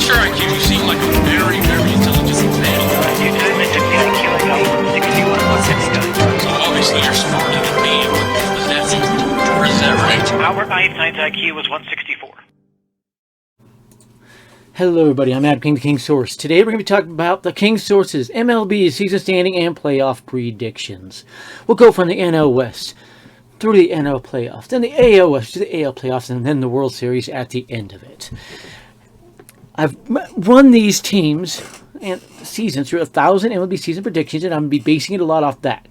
What's your IQ? You seem like a very, very intelligent man. You do mention the IQ I got from 61 So obviously you're smarter than me. Or is that right? Our Einstein's IQ was 164. Hello everybody, I'm Adam King, the King Source. Today we're going to be talking about the King Source's MLB season standing and playoff predictions. We'll go from the NL West through the NL playoffs, then the AL West to the AL playoffs, and then the World Series at the end of it. I've run these teams and seasons through 1,000 MLB season predictions, and I'm going to be basing it a lot off that.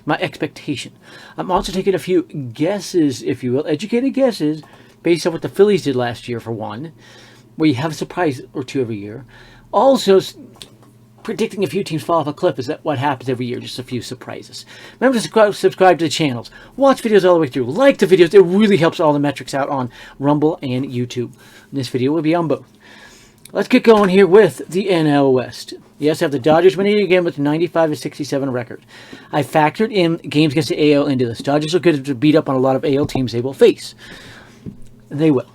My expectation. I'm also taking a few guesses, if you will, educated guesses, based on what the Phillies did last year, for one, where you have a surprise or two every year. Also, predicting a few teams fall off a cliff is that what happens every year, just a few surprises. Remember to subscribe to the channels. Watch videos all the way through. Like the videos. It really helps all the metrics out on Rumble and YouTube. This video will be on both. Let's get going here with the NL West. Yes, I have the Dodgers winning again with a 95-67 record. I factored in games against the AL into this. Dodgers are good to beat up on a lot of AL teams they will face. They will.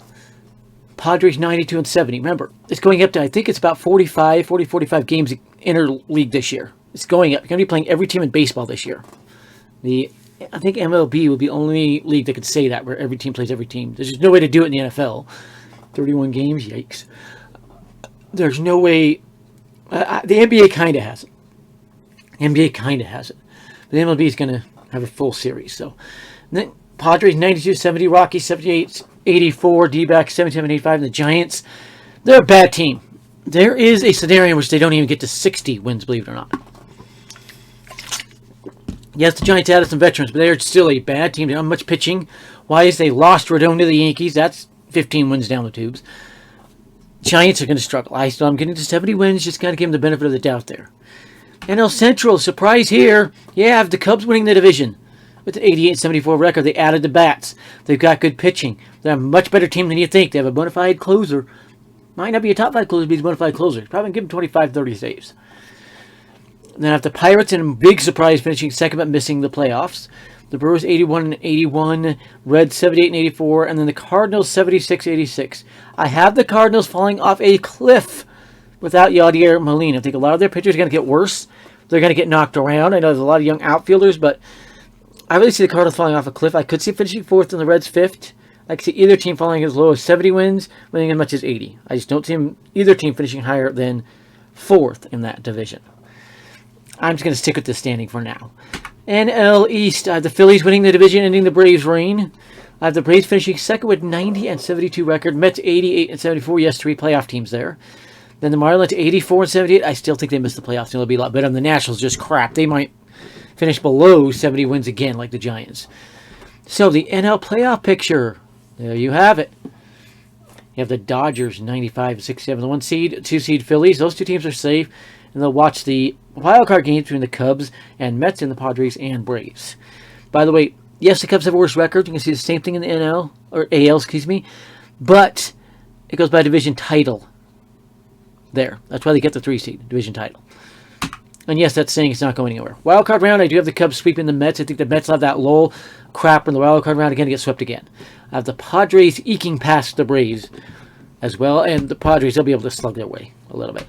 Padres 92-70. Remember, it's going up to, I think it's about 45 games interleague this year. It's going up. You're going to be playing every team in baseball this year. I think MLB will be the only league that could say that, where every team plays every team. There's just no way to do it in the NFL. 31 games, yikes. There's no way. The NBA kind of has it. NBA kind of has it. But the MLB is going to have a full series. So, then Padres 92-70, Rockies 78-84, D-backs 77-85, and the Giants, they're a bad team. There is a scenario in which they don't even get to 60 wins, believe it or not. Yes, the Giants added some veterans, but they're still a bad team. They don't have much pitching. Why is they lost Rodon to the Yankees? That's 15 wins down the tubes. Giants are going to struggle. I still am getting to 70 wins. Just got to give them the benefit of the doubt there. NL Central, surprise here. Yeah, I have the Cubs winning the division with an 88-74 record. They added the bats. They've got good pitching. They're a much better team than you think. They have a bona fide closer. Might not be a top 5 closer, but he's a bona fide closer. Probably give him 25-30 saves. And then I have the Pirates in a big surprise, finishing second but missing the playoffs. The Brewers 81-81, Reds 78-84, and then the Cardinals 76-86. I have the Cardinals falling off a cliff without Yadier Molina. I think a lot of their pitchers are going to get worse. They're going to get knocked around. I know there's a lot of young outfielders, but I really see the Cardinals falling off a cliff. I could see finishing 4th and the Reds 5th. I could see either team falling as low as 70 wins, winning as much as 80. I just don't see either team finishing higher than 4th in that division. I'm just going to stick with this standing for now. NL East, I have the Phillies winning the division, ending the Braves' reign. I have the Braves finishing second with 90-72 record. Mets 88-74. Yes, 3 playoff teams there. Then the Marlins 84-78. I still think they missed the playoffs. They'll be a lot better. And the Nationals just crap. They might finish below 70 wins again, like the Giants. So the NL playoff picture, there you have it. You have the Dodgers 95-67, the 1 seed, 2 seed Phillies. Those two teams are safe. And they'll watch the wildcard games between the Cubs and Mets and the Padres and Braves. By the way, yes, the Cubs have a worse record. You can see the same thing in the NL, or AL, excuse me. But it goes by division title there. That's why they get the 3 seed, division title. And yes, that's saying it's not going anywhere. Wildcard round, I do have the Cubs sweeping the Mets. I think the Mets will have that lull crap in the wildcard round again to get swept again. I have the Padres eking past the Braves as well. And the Padres, they'll be able to slug their way a little bit.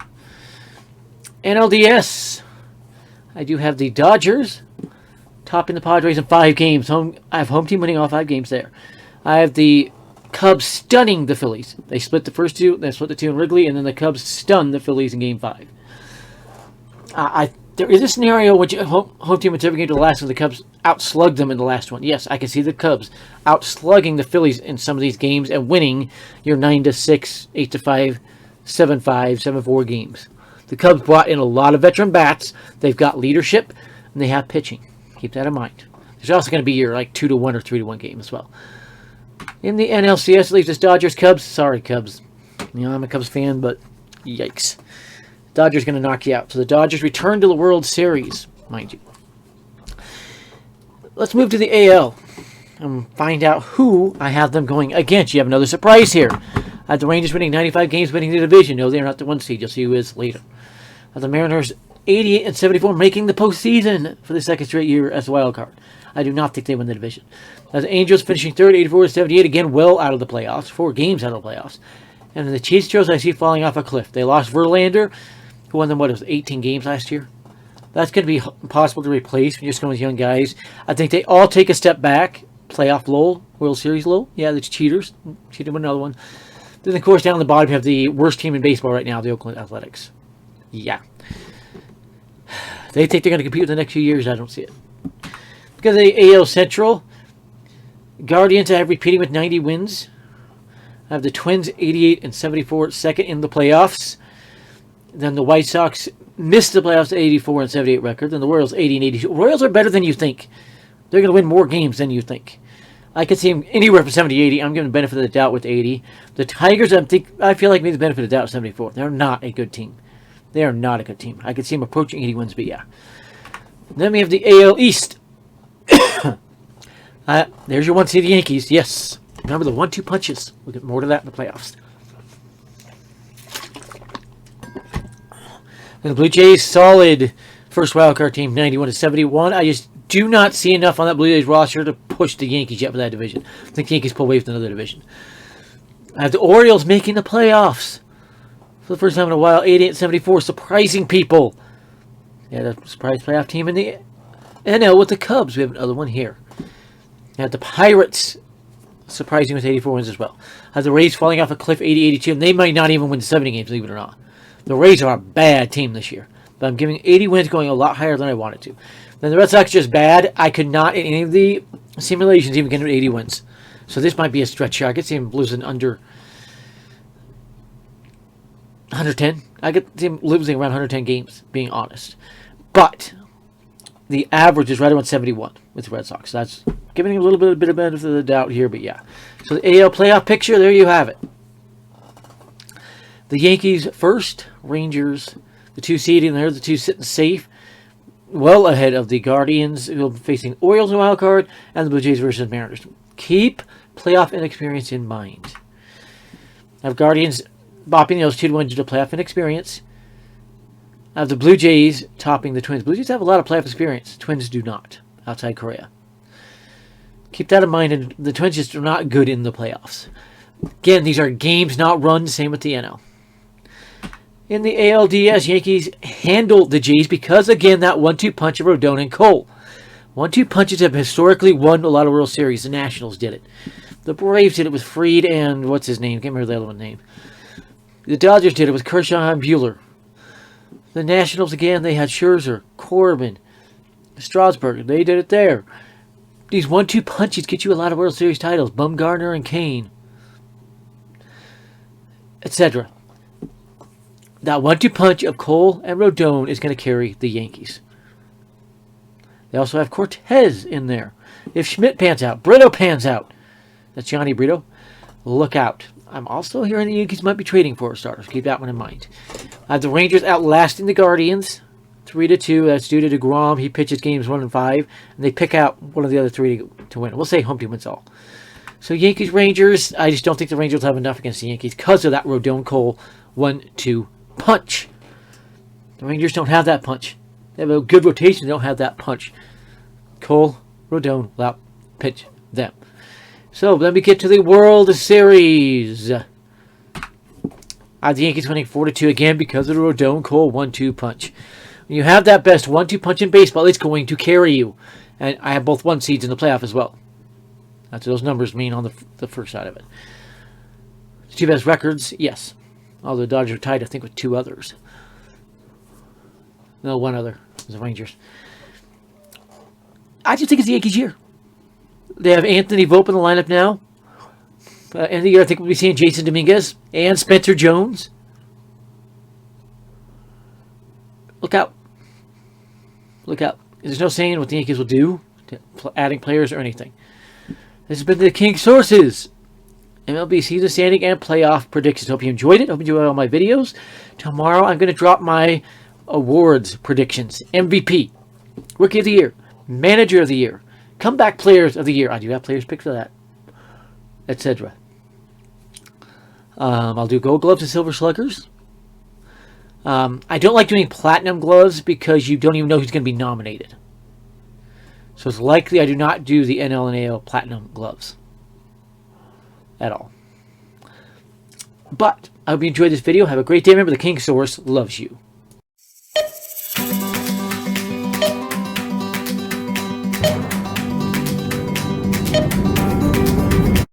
NLDS, I do have the Dodgers topping the Padres in 5 games. I have home team winning all 5 games there. I have the Cubs stunning the Phillies. They split the first 2, they split the 2 in Wrigley, and then the Cubs stunned the Phillies in Game 5. There is a scenario which home team would ever get to the last one. The Cubs outslugged them in the last one. Yes, I can see the Cubs outslugging the Phillies in some of these games and winning your 9-6, 8-5, 7-5, 7-4 games. The Cubs brought in a lot of veteran bats. They've got leadership, and they have pitching. Keep that in mind. There's also going to be your 2-1 or 3-1 game as well. In the NLCS, it leaves us Dodgers, Cubs. Sorry, Cubs. You know, I'm a Cubs fan, but yikes. Dodgers going to knock you out. So the Dodgers return to the World Series, mind you. Let's move to the AL and find out who I have them going against. You have another surprise here. I have the Rangers winning 95 games, winning the division. No, they're not the 1 seed. You'll see who is later. I have the Mariners 88-74, making the postseason for the 2nd straight year as a wild card. I do not think they win the division. I have the Angels finishing 3rd, 84-78, again well out of the playoffs. 4 games out of the playoffs. And then the Astros I see falling off a cliff. They lost Verlander, who won them, what, it was 18 games last year? That's going to be impossible to replace when you're just going with young guys. I think they all take a step back. Playoff low, World Series low. Yeah, that's cheaters. Cheated with another one. Then, of course, down the bottom, you have the worst team in baseball right now, the Oakland Athletics. Yeah. They think they're going to compete in the next few years. I don't see it. Because of the AL Central, Guardians I have repeating with 90 wins. I have the Twins 88 and 74, second in the playoffs. Then the White Sox missed the playoffs at 84 and 78 record. Then the Royals 80 and 82. Royals are better than you think. They're going to win more games than you think. I could see them anywhere from 70 to 80. I'm giving the benefit of the doubt with 80. The Tigers, I feel like maybe the benefit of the doubt with 74. They're not a good team. They are not a good team. I could see them approaching 80 wins, but yeah. Then we have the AL East. There's your one seed, the Yankees. Yes. Remember the 1-2 punches. We'll get more to that in the playoffs. And the Blue Jays, solid first wildcard team, 91 to 71. I just do not see enough on that Blue Jays roster to push the Yankees yet for that division. I think the Yankees pull away with another division. I have the Orioles making the playoffs for the first time in a while, 88 74, surprising people. Yeah, the surprise playoff team in the NL with the Cubs. We have another one here. I have the Pirates surprising with 84 wins as well. I have the Rays falling off a cliff, 80-82, and they might not even win 70 games, believe it or not. The Rays are a bad team this year, but I'm giving 80 wins, going a lot higher than I wanted to. Then the Red Sox just bad. I could not, in any of the simulations, even get them 80 wins. So this might be a stretch here. I could see him losing under 110. I could see him losing around 110 games, being honest. But the average is right around 71 with the Red Sox. So that's giving him a little bit of benefit of the doubt here, but yeah. So the AL playoff picture, there you have it. The Yankees first, Rangers, the 2 seed, and they're the 2 sitting safe, well ahead of the Guardians, who will be facing Orioles in the wild card, and the Blue Jays versus Mariners. Keep playoff inexperience in mind. I have Guardians bopping those 2-1 due to playoff inexperience. I have the Blue Jays topping the Twins. Blue Jays have a lot of playoff experience. Twins do not, outside Korea. Keep that in mind, and the Twins just are not good in the playoffs. Again, these are games, not runs, same with the NL. In the ALDS, Yankees handled the Jays because, again, that 1-2 punch of Rodon and Cole. 1-2 punches have historically won a lot of World Series. The Nationals did it. The Braves did it with Fried and, what's his name? Can't remember the other one's name. The Dodgers did it with Kershaw and Buehler. The Nationals, again, they had Scherzer, Corbin, Strasburg. They did it there. These 1-2 punches get you a lot of World Series titles. Bumgarner and Kane, etc. That 1-2 punch of Cole and Rodon is going to carry the Yankees. They also have Cortez in there. If Schmidt pans out, Brito pans out. That's Johnny Brito. Look out. I'm also hearing the Yankees might be trading for a starter. Keep that one in mind. I have the Rangers outlasting the Guardians, 3-2. That's due to DeGrom. He pitches games 1 and 5, and they pick out one of the other 3 to win. We'll say home team wins all. So Yankees, Rangers. I just don't think the Rangers will have enough against the Yankees because of that Rodon Cole 1-2 punch. The Rangers don't have that punch. They have a good rotation. They don't have that punch. Cole, Rodon, will pitch them. So let me get to the World Series. I have the Yankees winning 4-2 again because of the Rodon Cole 1-2 punch. When you have that best 1-2 punch in baseball, it's going to carry you. And I have both 1 seeds in the playoff as well. That's what those numbers mean on the first side of it. The 2 best records, yes. Although the Dodgers are tied, I think, with 2 others. No, 1 other. The Rangers. I just think it's the Yankees' year. They have Anthony Volpe in the lineup now. End of the year, I think we'll be seeing Jason Dominguez and Spencer Jones. Look out. Look out. There's no saying what the Yankees will do, adding players or anything. This has been the King Sources MLB season standing and playoff predictions. Hope you enjoyed it. Hope you enjoyed all my videos. Tomorrow I'm going to drop my awards predictions. MVP, Rookie of the Year, Manager of the Year, Comeback Players of the Year. I do have players picked for that, etc. I'll do Gold Gloves and Silver Sluggers. I don't like doing Platinum Gloves because you don't even know who's going to be nominated. So it's likely I do not do the NL and AL Platinum Gloves at all. But I hope you enjoyed this video. Have a great day. Remember, the King Source loves you.